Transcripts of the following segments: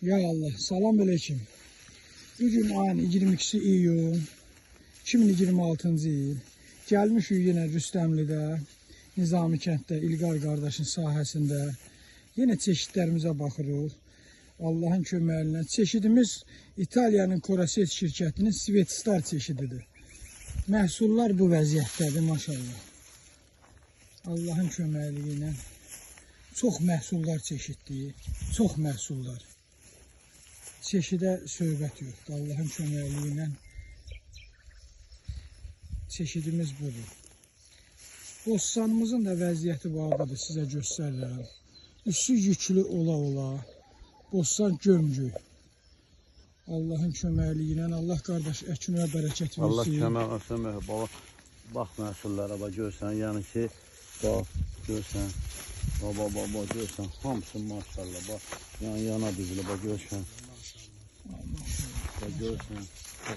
Ya Allah, salam aleyküm. Bugün ayın 22'si iyun 2026-cı il. Gəlmişik yenə Rüstəmlidə, Nizami kənddə, İlqar qardaşın sahəsində. Yenə çeşidlərimizə baxırıq. Allahın köməyi ilə. Çeşidimiz İtaliyanın Coraset şirkətinin Svetstar çeşididir. Məhsullar bu vəziyyətdədir maşallah. Allahın köməyi ilə. Çox məhsullar çeşidliyi, çox məhsullar. Çeşidə söhbət yoxdur. Allahın köməyi ilə çeşidimiz budur. Bostanımızın da vəziyyəti vardır, sizə göstərirəm. Üstü yüklü ola-ola, bostan gömgü. Allahın köməyi ilə, Allah qardaş əkinə bərəkət versin. Allah kömək olsun, baba. Bax məhsullara, bax görsən, yəni ki, bax görsən, baba görsən, hamısı maşallah, bax yana düzülü, bax görsən. Bax görsən,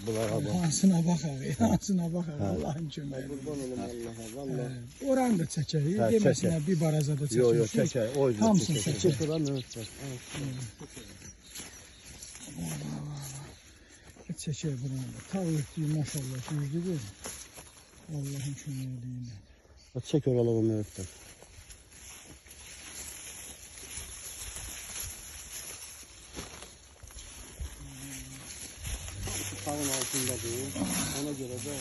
bunlara bax. Hansına baxaq, hansına baxaq, Allahın köməyi. Qurban olum Allaha, vallahi. Oranı da çəkərik, deməsinə bir barazada çəkərik. Yox, çəkək, o yüzden hamısını çəkək. Çəkək buranı da. Tavukluyu maşallah düzdür. Allahın köməyi ilə. Çək oralı mövqdə. Tağın altındadır, ona görə də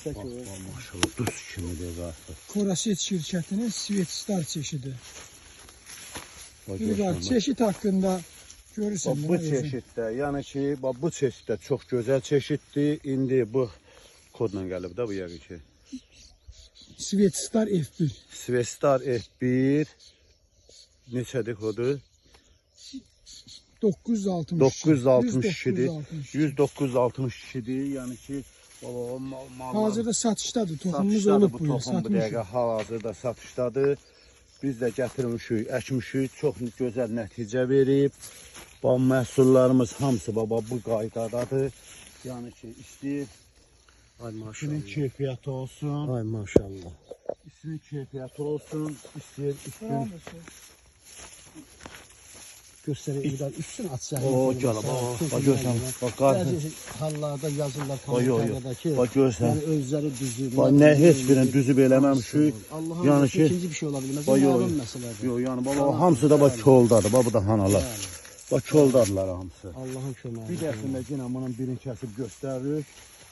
çəkiyor. Maşallah, duz kimi deyir artıq. Coraset şirkətinin Svetstar çeşidi. İlqar, çeşid haqqında görürsən. Bu çeşiddə, yəni ki, bu çeşiddə çox gözəl çeşiddir. İndi bu kodla gəlib də bu yəqin ki. Svetstar F1. Svetstar F1 neçədir kodu? 962'dir. 10962'dir. Yəni ki, hazırda satışdadır. Toxumumuz olub bu yıl. Toxum bu dəqiqə hal-hazırda satışdadır. Biz də gətirmişik, əkmişik. Çox gözəl nəticə verib. Bu məhsullarımız hamısı baba bu qaydadadır. Yəni ki, istəyir. Ay maşallah. İşinin keyfiyyəti olsun. Ay maşallah. İşinin keyfiyyəti olsun. İstəyir, üstün. Göstərir İlqar üstün açacaq. O gəl, bax görsən, bax qarşı. Hallarda yazırlar kommentarlardakı. Bax görsən. Yəni özləri düzüb. Bax nə heç birini düzüb eləməmişik. Yəni ki, ikinci bir şey ola bilməz. Məlum məsələdir. Yox, yəni baba hamısı da bax koldadır. Bax bu da hanalar. Bax koldadılar hamısı. Allahın köməyi. Bir dəfə yenə bunun birini kəsib göstəririk.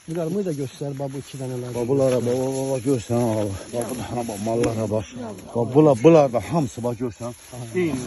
İlqarımı da göstər, bax bu iki dənələr. Bax bunlara bax görsən, bax bu da mallara bax. Bax bunlar da hamısı bax görsən. Eyni.